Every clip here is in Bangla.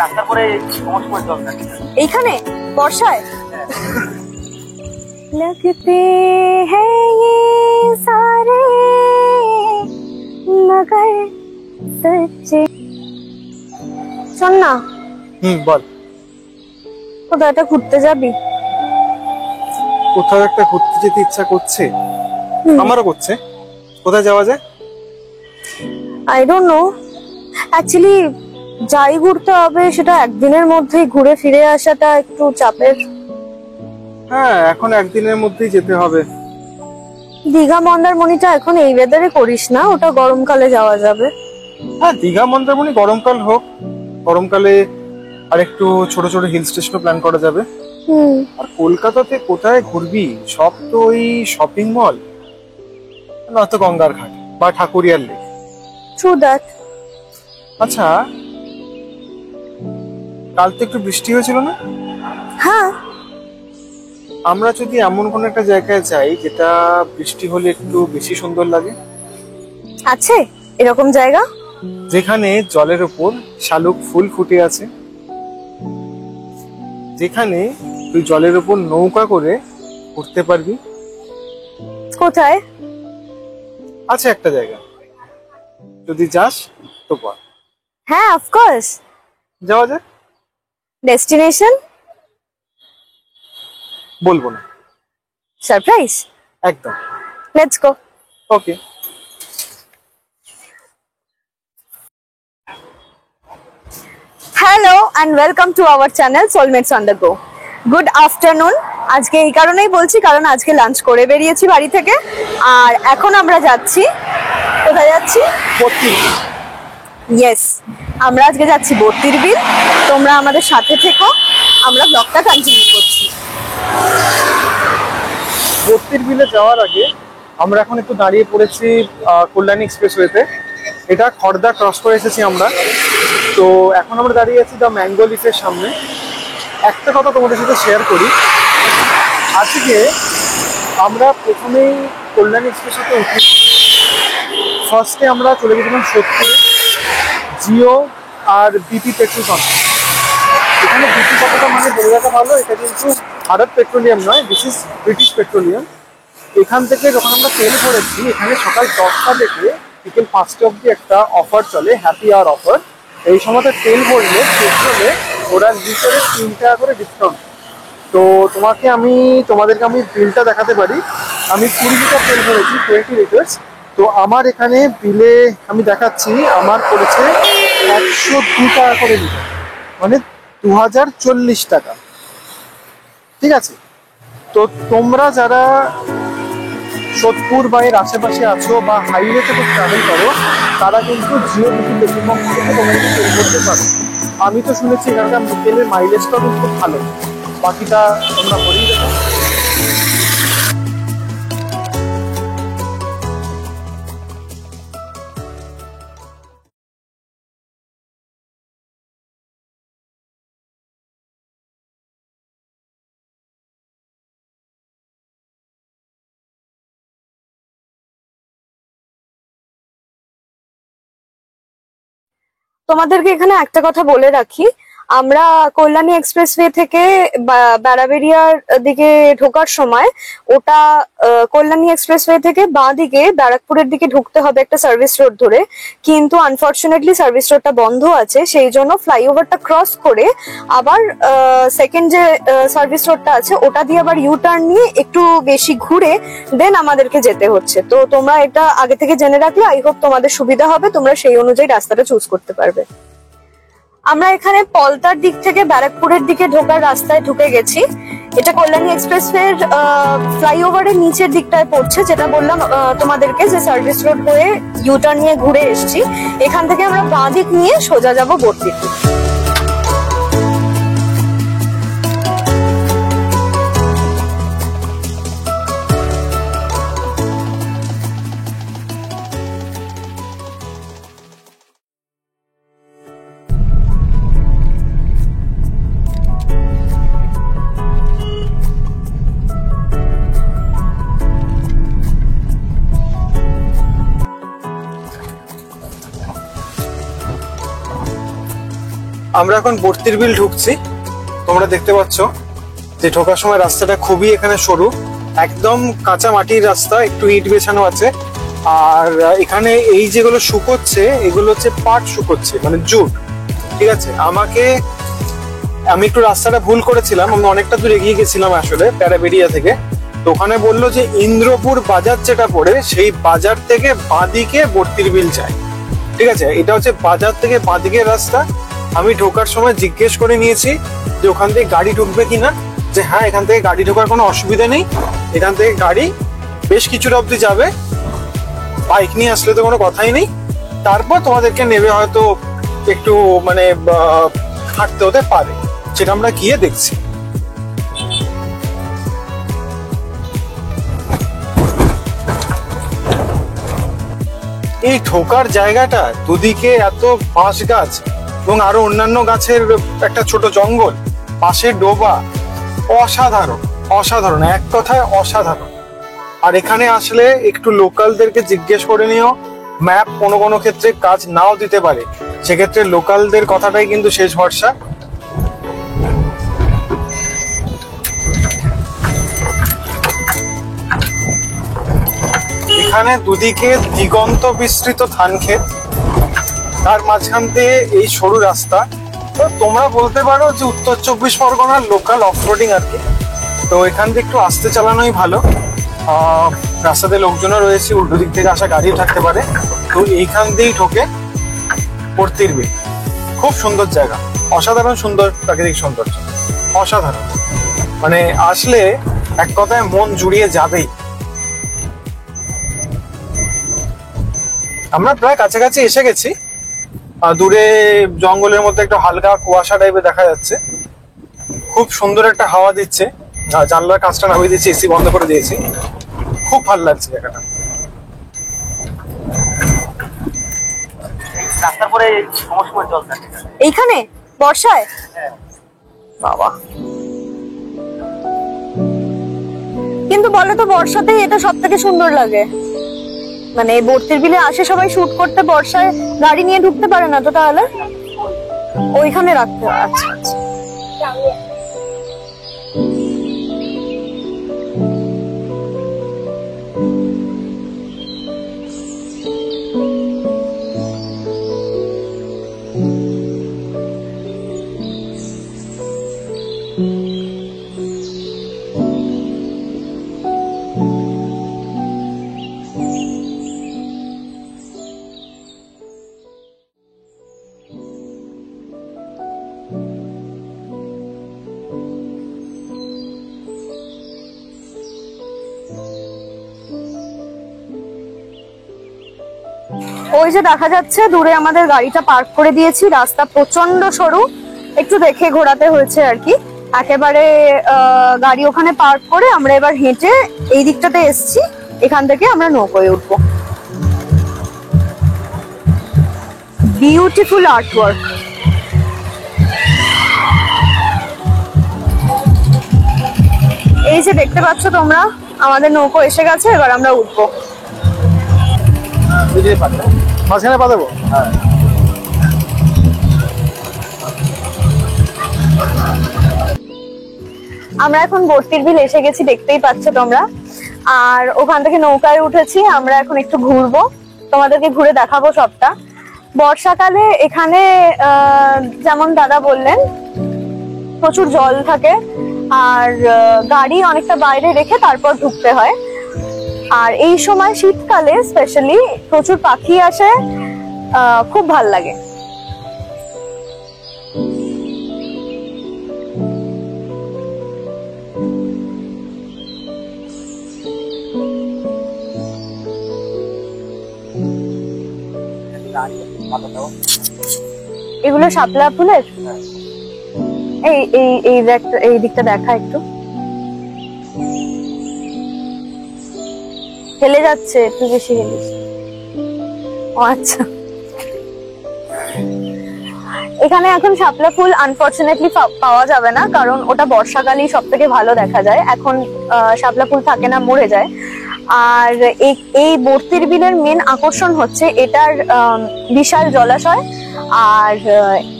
রাস্তার পরে সমস্যা দরকার এইখানে বর্ষায় लगते हैं ये सारे मगर सच्चे। শোন না, বল। কোথাও একটা ঘুরতে যাবি? কোথাও একটা ঘুরতে যেতে ইচ্ছা করছে, আমারও করছে। কোথায় যাওয়া যায়? আই ডোন্ট নো, অ্যাকচুয়ালি যাই ঘুরতে হবে সেটা একদিনের মধ্যেই ঘুরে ফিরে আসাটা একটু চাপের। হ্যাঁ, এখন একদিনের মধ্যেই যেতে হবে। দীঘা মন্দারমণিটা এখন এই ওয়েদারে করিস না, ওটা গরমকালে যাওয়া যাবে। হ্যাঁ, দীঘা মন্দারমণি গরমকাল হোক, গরমকালে আর একটু ছোট ছোট হিল স্টেশনও প্ল্যান করা যাবে। আর কলকাতাতে কোথায় ঘুরবি? সব তো ওই শপিং মল, নয়তো গঙ্গার ঘাট বা ঠাকুরিয়ার লেক। True that. আচ্ছা, কাল তো একটু বৃষ্টি হয়েছিল না? হ্যাঁ, আমরা যদি এমন কোন একটা জায়গায় যাই যেটা বৃষ্টি হলে একটু বেশি সুন্দর লাগে। আছে এরকম জায়গা? যেখানে জলের উপর শালুক ফুল ফুটে আছে, যেখানে তুই জলের উপর নৌকা করে উঠতে পারবি। কোথায়? আছে একটা জায়গা, যদি যাস তো বল। হ্যাঁ, অফকোর্স। যাওয়া যায়। ডেস্টিনেশন বলবো না। সারপ্রাইজ? একদম। Let's go. Okay. Hello and welcome to our channel Soulmates on the go. Good afternoon. আজকে এই কারণেই বলছি কারণ আজকে লাঞ্চ করে বেরিয়েছি বাড়ি থেকে, আর এখন আমরা যাচ্ছি, কোথায় যাচ্ছি? ইয়েস, আমরা আজকে যাচ্ছি বর্তির বিল। তোমরা আমাদের সাথে থেকো, আমরা ব্লগটা কন্টিনিউ করছি। বর্তির বিলে যাওয়ার আগে আমরা এখন একটু দাঁড়িয়ে পড়েছি কল্যাণী এক্সপ্রেসওয়েতে। এটা খড়দা ক্রস করে এসেছি আমরা। তো এখন আমরা দাঁড়িয়ে আছি দ্য ম্যাঙ্গো লিফের সামনে। একটা কথা তোমাদের সাথে শেয়ার করি, আজকে আমরা প্রথমেই কল্যাণী এক্সপ্রেসওয়েতে উঠি। ফার্স্টে আমরা চলে গেছিলাম সোদপুরে, জিও আর বিপি পেট্রোল পাম্প। এখানে বিপি কতটা মানে বলে রাখা ভালো, এটা কিন্তু ভারত পেট্রোলিয়াম নয়, দিস ইজ ব্রিটিশ পেট্রোলিয়াম। এখান থেকে যখন আমরা তেল ভরেছি, এখানে সকাল 10টা থেকে বিকেল 5টা অবধি একটা অফার চলে, হ্যাপি আওয়ার অফার। এই সময়তে তেল ভরলে পেট্রোলে ওরা লিটারে 3 টাকা করে ডিসকাউন্ট। তো তোমাদেরকে আমি বিলটা দেখাতে পারি। আমি 20 লিটার তেল ভরেছি, 20 লিটার্স। তো আমার এখানে বিলে আমি দেখাচ্ছি আমার পড়েছে 102 টাকা করে লিটার, মানে 2040 টাকা। ঠিক আছে? তো তোমরা যারা সোদপুর বা এর আশেপাশে আছো বা হাইওয়ে থেকে ট্রাভেল করো, তারা কিন্তু জিও বিপি পেট্রোল পাম্প থেকে তোমাদেরকে তেল করতে পারো। আমি তো শুনেছি এখানকার তেলের মাইলেজটাও কিন্তু খুব ভালো। বাকিটা তোমরা করেই দেখো। তোমাদেরকে এখানে একটা কথা বলে রাখি, আমরা কল্যাণী এক্সপ্রেসওয়ে থেকে ব্যারাবেরিয়ার দিকে ঢোকার সময় ওটা কল্যাণী এক্সপ্রেসওয়ে থেকে বাঁ দিকে ব্যারাকপুরের দিকে ঢুকতে হবে একটা সার্ভিস রোড ধরে, কিন্তু আনফরচুনেটলি সার্ভিস রোডটা বন্ধ আছে, সেই জন্য ফ্লাইওভারটা ক্রস করে আবার সেকেন্ড যে সার্ভিস রোডটা আছে ওটা দিয়ে আবার ইউ টার্ন নিয়ে একটু বেশি ঘুরে দেন আমাদেরকে যেতে হচ্ছে। তো তোমরা এটা আগে থেকে জেনে রাখলে আই হোপ তোমাদের সুবিধা হবে, তোমরা সেই অনুযায়ী রাস্তাটা চুজ করতে পারবে। আমরা এখানে পলতার দিক থেকে ব্যারাকপুরের দিকে ঢোকার রাস্তায় ঢুকে গেছি। এটা কল্যাণী এক্সপ্রেসওয়ের ফ্লাইওভারের নিচের দিকটায় পড়ছে, যেটা বললাম তোমাদেরকে যে সার্ভিস রোড হয়ে ইউটার্ন নিয়ে ঘুরে এসেছি। এখান থেকে আমরা বাঁ দিক নিয়ে সোজা যাবো বর্তির দিকে। আমরা এখন বর্তির বিল ঢুকছি। তোমরা দেখতে পাচ্ছ যে ঢোকার সময় রাস্তাটা খুবই এখানে সরু, একদম কাঁচা মাটির রাস্তা, একটু ইট বেছানো আছে। আর এখানে এই যেগুলো শুকোচ্ছে এগুলো হচ্ছে পাট শুকোচ্ছে, মানে জুট। ঠিক আছে, আমি একটু রাস্তাটা ভুল করেছিলাম, আমি অনেকটা দূর এগিয়ে গেছিলাম আসলে প্যারাবেরিয়া থেকে। তো ওখানে বললো যে ইন্দ্রপুর বাজার যেটা পড়ে সেই বাজার থেকে বাঁদিকে বর্তির বিল যায়। ঠিক আছে, এটা হচ্ছে বাজার থেকে বাঁদিকের রাস্তা। আমি ঢোকার সময় জিজ্ঞেস করে নিয়েছি যে ওখান থেকে গাড়ি ঢুকবে কিনা, যে হ্যাঁ এখান থেকে গাড়ি ঢোকার কোনো অসুবিধা নেই, এখান থেকে গাড়ি বেশ কিছুটা অবধি যাবে, বাইক নিয়ে আসলে তো কোনো কথাই নেই। তারপর তোমাদেরকে নেবে হয়তো একটু মানে হাঁটতে হতে পারে, সেটা আমরা গিয়ে দেখছি। এই ঢোকার জায়গাটা দুদিকে এত বাঁশ গাছ এবং আরো অন্যান্য গাছের একটা ছোট জঙ্গল, পাশে ডোবা, অসাধারণ অসাধারণ, এক কথায় অসাধারণ। আর এখানে আসলে একটু লোকালদেরকে জিজ্ঞেস করে নিও, ম্যাপ কোনো কোনো ক্ষেত্রে কাজ নাও দিতে পারে, সেক্ষেত্রে লোকালদের কথাটাই কিন্তু শেষ ভরসা। এখানে দুদিকে দিগন্ত বিস্তৃত ধান ক্ষেত, তার মাঝখান দিয়ে এই সরু রাস্তা। তো তোমরা বলতে পারো যে উত্তর 24 পরগনার লোকাল অফরোডিং আর কি। তো এখান থেকে একটু আস্তে চালানোই ভালো, রাস্তাতে লোকজনও রয়েছে, উল্টো দিক থেকে আসা গাড়িও থাকতে পারে। তো এইখান দিয়েই ঢোকে বর্তির বিল। খুব সুন্দর জায়গা, অসাধারণ সুন্দর প্রাকৃতিক সৌন্দর্য, অসাধারণ, মানে আসলে এক কথায় মন জুড়িয়ে যাবেই। আমরা প্রায় কাছাকাছি এসে গেছি। দূরে জঙ্গলের মধ্যে একটা হালকা কুয়াশা টাইপের দেখা যাচ্ছে, খুব সুন্দর একটা হাওয়া দিচ্ছে। জানলার কাঁচটা নামিয়ে দিয়েছি, এসি বন্ধ করে দিয়েছি, খুব ভালো লাগছে জায়গাটা। রাস্তার পরে সময় জল থাকে এইখানে বর্ষায়? বাবা, কিন্তু বলে তো বর্ষাতেই এটা সব থেকে সুন্দর লাগে। মানে বর্তির বিলে আসে সবাই শুট করতে, বর্ষায় গাড়ি নিয়ে ঢুকতে পারে না তো, তাহলে ওইখানে রাখতে হয়। আচ্ছা আচ্ছা। ওই যে দেখা যাচ্ছে দূরে আমাদের গাড়িটা পার্ক করে দিয়েছি, রাস্তা প্রচন্ড সরু, একটু দেখে ঘোরাতে হয়েছে আর কি। একেবারে গাড়ি ওখানে পার্ক করে আমরা এবার হেঁটে এই দিকটাতে এসছি, এখান থেকে আমরা নৌকোয় উঠবো। Beautiful artwork. এই যে দেখতে পাচ্ছ তোমরা, আমাদের নৌকো এসে গেছে, এবার আমরা উঠবো। মাঝখানে পা দেবো? হ্যাঁ। আমরা এখন বর্তির বিল এসে গেছি, দেখতেই পাচ্ছ তোমরা। আর ওখান থেকে নৌকায় উঠেছি, আমরা এখন একটু ঘুরবো, তোমাদেরকে ঘুরে দেখাবো সবটা। বর্ষাকালে এখানে যেমন দাদা বললেন প্রচুর জল থাকে, আর গাড়ি অনেকটা বাইরে রেখে তারপর ঢুকতে হয়। আর এই সময় শীতকালে স্পেশালি প্রচুর পাখি আসে, খুব ভাল লাগে। এগুলো শাপলা ফুলের? এই এই এই দিকটা দেখা একটু, হেলে যাচ্ছে, একটু বেশি হেলে। ও আচ্ছা, এখানে এখন শাপলা ফুল আনফরচুনেটলি পাওয়া যাবে না, কারণ ওটা বর্ষাকালেই সব থেকে ভালো দেখা যায়। এখন শাপলা ফুল থাকে না, মরে যায়। আর এই বর্তির বিলের মেন আকর্ষণ হচ্ছে এটার বিশাল জলাশয় আর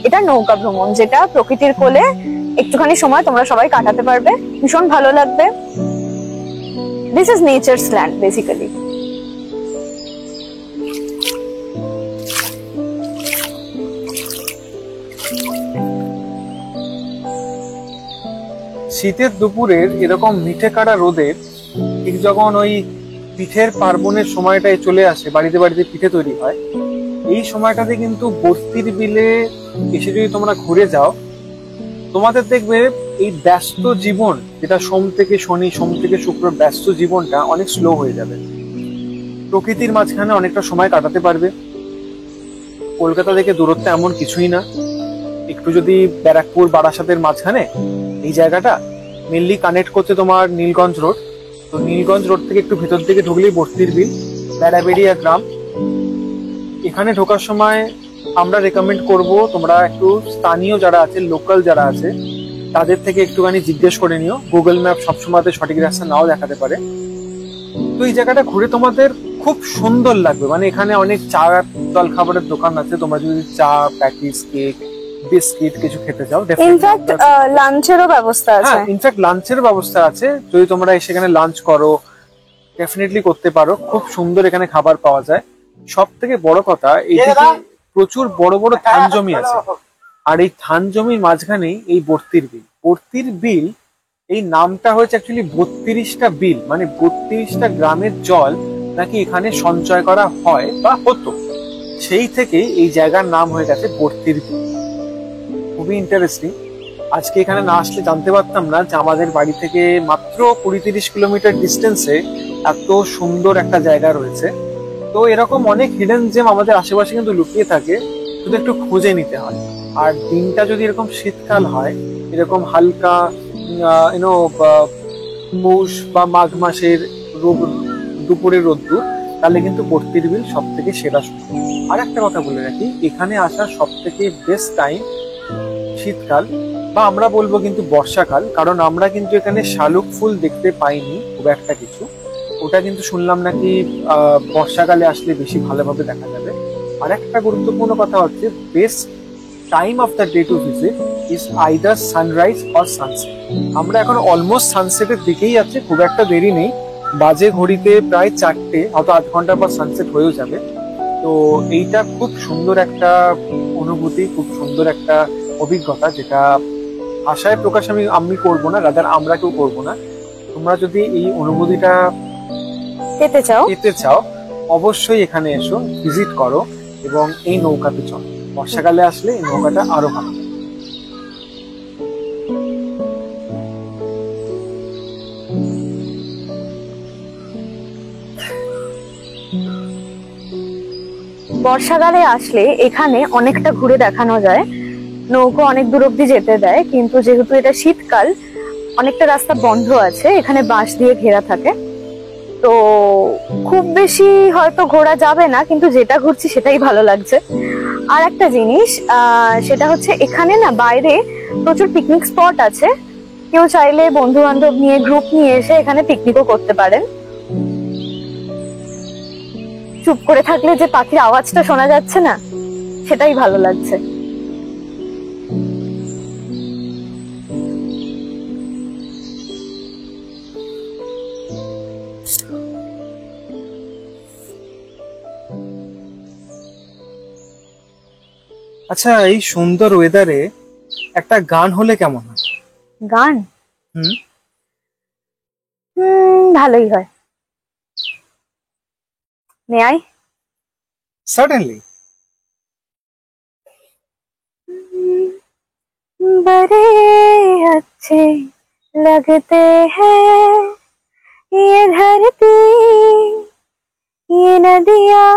এটা নৌকা ভ্রমণ, যেটা প্রকৃতির কোলে একটুখানি সময় তোমরা সবাই কাটাতে পারবে, ভীষণ ভালো লাগবে। This is nature's land basically. শীতের দুপুরের এরকম মিঠে কাড়া রোদের ঠিক যখন ওই পিঠের পার্বণের সময়টায় চলে আসে, বাড়িতে বাড়িতে পিঠে তৈরি হয়, এই সময়টাতে কিন্তু বস্তির বিলে এসে যদি তোমরা ঘুরে যাও, তোমাদের দেখবে এই ব্যস্ত জীবন, যেটা সোম থেকে শনি, সোম থেকে শুক্র ব্যস্ত জীবনটা অনেক স্লো হয়ে যাবে। প্রকৃতির মাঝখানে অনেকটা সময় কাটাতে পারবে। কলকাতা থেকে দূরত্ব এমন কিছুই না। একটু যদি ব্যারাকপুর বারাসাতের মাঝখানে এই জায়গাটা মেনলি কানেক্ট করছে তোমার নীলগঞ্জ রোড, তো নীলগঞ্জ রোড থেকে একটু ভেতর দিকে ঢুকলেই বস্তির বিল, বেড়াবেড়িয়া গ্রাম। এখানে ঢোকার সময় আমরা রেকমেন্ড করব তোমরা একটু স্থানীয় যারা আছে, লোকাল যারা আছে, তাদের থেকে একটুখানি জিজ্ঞেস করে নিও। গুগল ম্যাপ সবসময় সঠিক রাস্তা নাও দেখাতে পারে। তো এই জায়গাটা ঘুরে তোমাদের খুব সুন্দর লাগবে। মানে এখানে অনেক চা জল খাবারের দোকান আছে, তোমরা যদি চা, প্যাটিস, কেক, বিস্কিট কিছু খেতে চাও, ইনফ্যাক্ট লাঞ্চেরও ব্যবস্থা আছে। হ্যাঁ, ইনফ্যাক্ট লাঞ্চের ব্যবস্থা আছে। যদি তোমরা সেখানে লাঞ্চ করো, ডেফিনেটলি করতে পারো। খুব সুন্দর এখানে খাবার পাওয়া যায়। সব থেকে বড় কথা, এইদিকে প্রচুর বড় বড় ধান জমি আছে, আর এই ধান জমির মাঝখানেই এই বর্তির বিল। বর্তির বিল এই নামটা হয়েছে অ্যাকচুয়ালি 32টা বিল, মানে 32টা গ্রামের জল নাকি এখানে সঞ্চয় করা হয় বা হতো, সেই থেকে এই জায়গার নাম হয়ে গেছে বর্তির বিল। খুবই ইন্টারেস্টিং। আজকে এখানে না আসলে জানতে পারতাম না যে আমাদের বাড়ি থেকে মাত্র 20-30 কিলোমিটার ডিস্টেন্সে এত সুন্দর একটা জায়গা রয়েছে। তো এরকম অনেক হিডেন জেম আমাদের আশেপাশে কিন্তু লুকিয়ে থাকে, শুধু একটু খুঁজে নিতে হয়। আর দিনটা যদি এরকম শীতকাল হয়, এরকম হালকা পৌষ বা মাঘ মাসের দুপুরের রোদ্দুর, তাহলে কিন্তু বর্তির বিল সব থেকে সেরা সময়। আর একটা কথা বলে রাখি, এখানে আসার সব থেকে বেস্ট টাইম শীতকাল, বা আমরা বলবো কিন্তু বর্ষাকাল। কারণ আমরা কিন্তু এখানে শালুক ফুল দেখতে পাইনি খুব একটা কিছু। ওটা কিন্তু শুনলাম নাকি বর্ষাকালে আসলে বেশি ভালোভাবে দেখা যাবে। আর একটা গুরুত্বপূর্ণ কথা হচ্ছে, best time of the day to visit is either sunrise or sunset. আমরা এখন অলমোস্ট সানসেটের দিকেই যাচ্ছি, খুব একটা দেরি নেই। বাজে ঘড়িতে প্রায় 4টে, হয়তো আধ ঘন্টা পর সানসেট হয়েও যাবে। তো এইটা খুব সুন্দর একটা অনুভূতি, খুব সুন্দর একটা অভিজ্ঞতা, যেটা ভাষায় প্রকাশ আমি করবো না, রাদার আমরা কেউ করবো না। তোমরা যদি এই অনুভূতিটা পেতে চাও, অবশ্যই এখানে এসো, ভিজিট করো এবং এই নৌকাতে চলো। বর্ষাকালে আসলে এই নৌকাটা আরো ভালো। বর্ষাকালে আসলে এখানে অনেকটা ঘুরে দেখানো যায়, নৌকো অনেক দূর অব্দি যেতে দেয়, কিন্তু যেহেতু এটা শীতকাল অনেকটা রাস্তা বন্ধ আছে, এখানে বাঁশ দিয়ে ঘেরা থাকে। তো খুব বেশি হয়তো ঘোরা যাবে না, কিন্তু যেটা ঘুরছি সেটাই ভালো লাগছে। আর একটা জিনিস, সেটা হচ্ছে এখানে না বাইরে প্রচুর পিকনিক স্পট আছে। কেউ চাইলে বন্ধু বান্ধব নিয়ে, গ্রুপ নিয়ে এসে এখানে পিকনিকও করতে পারেন। চুপ করে থাকলে যে পাখির আওয়াজটা শোনা যাচ্ছে না, সেটাই ভালো লাগছে। আচ্ছা, এই সুন্দর ওয়েদারে একটা গান হলে কেমন হয়? গান ভালোই হয়। May I? সার্টেনলি। बड़े अच्छे लगते हैं ये धरती, ये नदियाँ,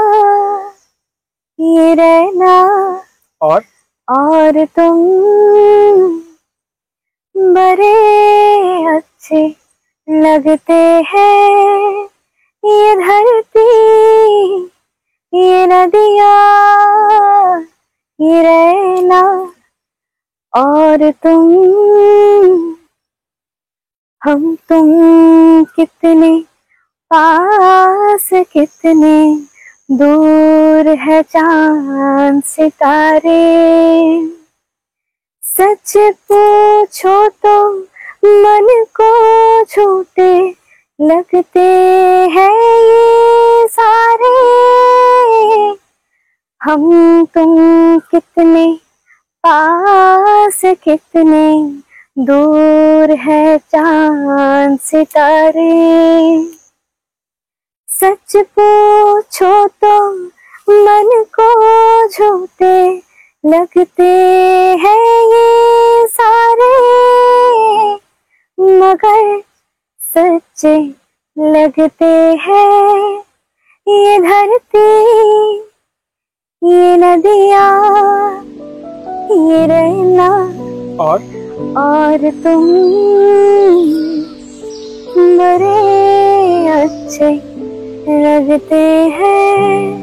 ये रहना और तुम, बड़े अच्छे लगते हैं ये धरती, ये नदियाँ, ये रहना और तुम, हम तुम कितने पास, कितने दूर है चांद सितारे, सच पूछो तो मन को झूठे लगते हैं ये सारे। हम तुम कितने पास, कितने दूर है चांद सितारे। सच पूछो तो मन को झूठे लगते हैं ये सारे, मगर सच्चे लगते हैं ये धरती, ये नदियाँ, ये रहना और तुम बड़े अच्छे लगते हैं।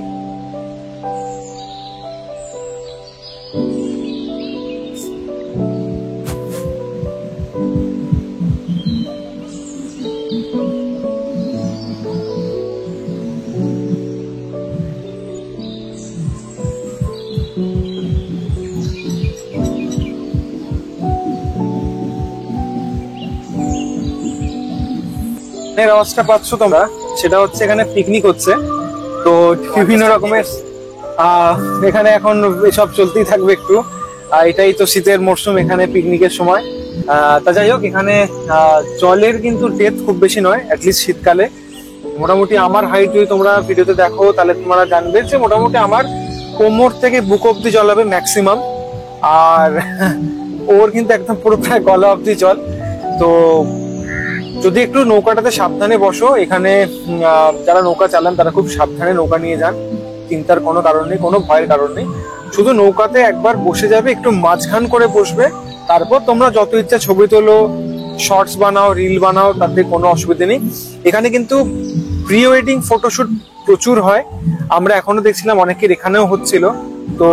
আওয়াজটা পাচ্ছ তোমরা, সেটা হচ্ছে এখানে পিকনিক হচ্ছে। তো বিভিন্ন রকমের এখানে এখন এসব চলতেই থাকবে একটু। এটাই তো শীতের মরশুম, এখানে পিকনিকের সময়। তা যাই হোক, এখানে জলের কিন্তু ডেপথ খুব বেশি নয়, অ্যাটলিস্ট শীতকালে। মোটামুটি আমার হাইট যদি তোমরা ভিডিওতে দেখো তাহলে তোমরা জানবে যে মোটামুটি আমার কোমর থেকে বুক অব্দি জল হবে ম্যাক্সিমাম। আর ওর কিন্তু একদম পুরো প্রায় গলা অব্দি জল। তো যদি একটু নৌকাটাতে সাবধানে বসো, এখানে যারা নৌকা চালান তারা খুব সাবধানে নৌকা নিয়ে যান, চিন্তার কোনো কারণ নেই, কোনো ভয়ের কারণ নেই। শুধু নৌকাতে একবার বসে যাবে, একটু মাঝখান করে বসবে, তারপর তোমরা যত ইচ্ছা ছবি তোলো, শর্টস বানাও, রিল বানাও, তাতে কোনো অসুবিধা নেই। এখানে কিন্তু প্রি ওয়েডিং ফটোশুট প্রচুর হয়, আমরা এখনো দেখছিলাম অনেকের এখানেও হচ্ছিল। তো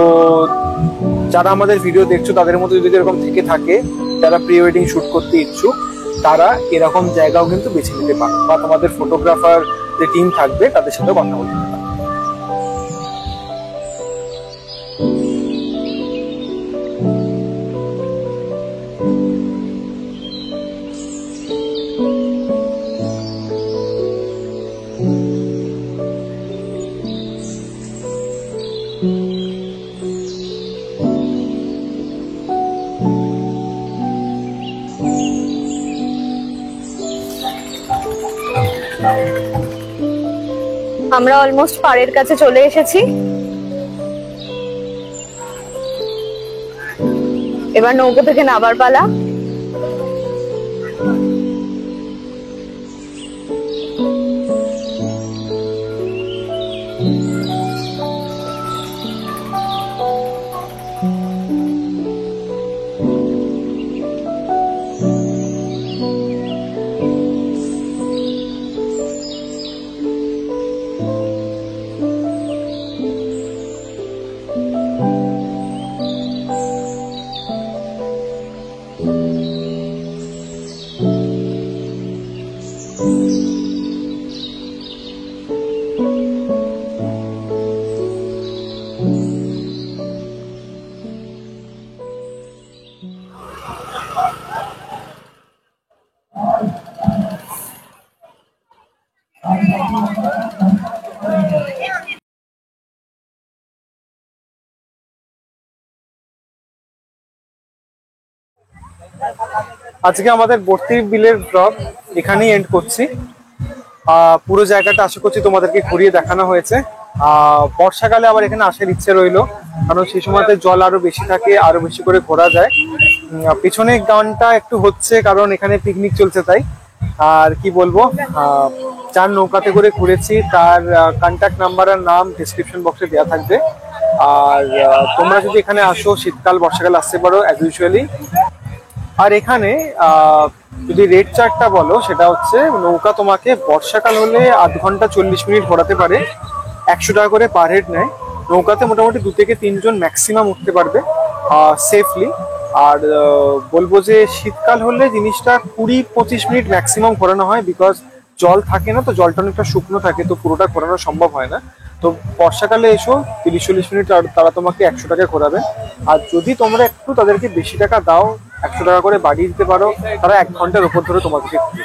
যারা আমাদের ভিডিও দেখছো তাদের মধ্যে যদি এরকম থেকে থাকে যারা প্রি ওয়েডিং শুট করতে ইচ্ছুক, তারা এরকম জায়গাও কিন্তু বেছে নিতে পারো, বা তোমাদের ফটোগ্রাফার যে টিম থাকবে তাদের সাথে কথা বলতে পারো। আমরা অলমোস্ট পাড়ের কাছে চলে এসেছি। এবার নৌকো থেকে নামার পালা। আজকে আমাদের বর্তি বিলের ব্লগ এখানেই এন্ড করছি। পুরো জায়গাটা আশা করছি তোমাদেরকে ঘুরিয়ে দেখানো হয়েছে। বর্ষাকালে আবার এখানে আসার ইচ্ছে রইলো, কারণ সেই সময়তে জল আরো বেশি থাকে, আরো বেশি করে ঘোরা যায়। পিছনে গানটা একটু হচ্ছে কারণ এখানে পিকনিক চলছে তাই। আর কি বলবো, যার নৌকাতে করে ঘুরেছি তার কন্ট্যাক্ট নাম্বার আর নাম ডেসক্রিপশন বক্সে দেওয়া থাকবে। আর তোমরা যদি এখানে আসো শীতকাল বর্ষাকাল আসতে পারো অ্যাজ ইউজুয়ালি। আর এখানে যদি রেট চার্টটা বলো, সেটা হচ্ছে নৌকা তোমাকে বর্ষাকাল হলে 8 ঘন্টা 40 মিনিট ঘোরাতে পারে, 100 টাকা করে পার হেড নেয়। নৌকাতে মোটামুটি 2 থেকে 3 জন ম্যাক্সিমাম উঠতে পারবে সেফলি। আর বলবো যে শীতকাল হলে জিনিসটা 20-25 মিনিট ম্যাক্সিমাম ঘোরানো হয়, বিকজ জল থাকে না, তো জলটা অনেকটা শুকনো থাকে, তো পুরোটা ঘোরানো সম্ভব হয় না। তো বর্ষাকালে এসো, 30-40 মিনিট তারা তোমাকে 100 টাকা ঘোরাবে। আর যদি তোমরা একটু তাদেরকে বেশি টাকা দাও, 100 টাকা করে বাড়িয়ে দিতে পারো, তারা 1 ঘন্টার উপর ধরে তোমাদেরকে ঘুরবে।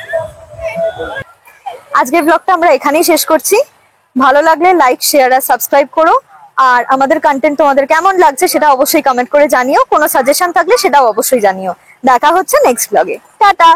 আজকের ব্লগটা আমরা এখানেই শেষ করছি। ভালো লাগলে লাইক, শেয়ার আর সাবস্ক্রাইব করো। আর আমাদের কন্টেন্ট তোমাদের কেমন লাগছে সেটা অবশ্যই কমেন্ট করে জানিও। কোনো সাজেশন থাকলে সেটাও অবশ্যই জানিও। দেখা হচ্ছে নেক্সট ব্লগে। টাটা।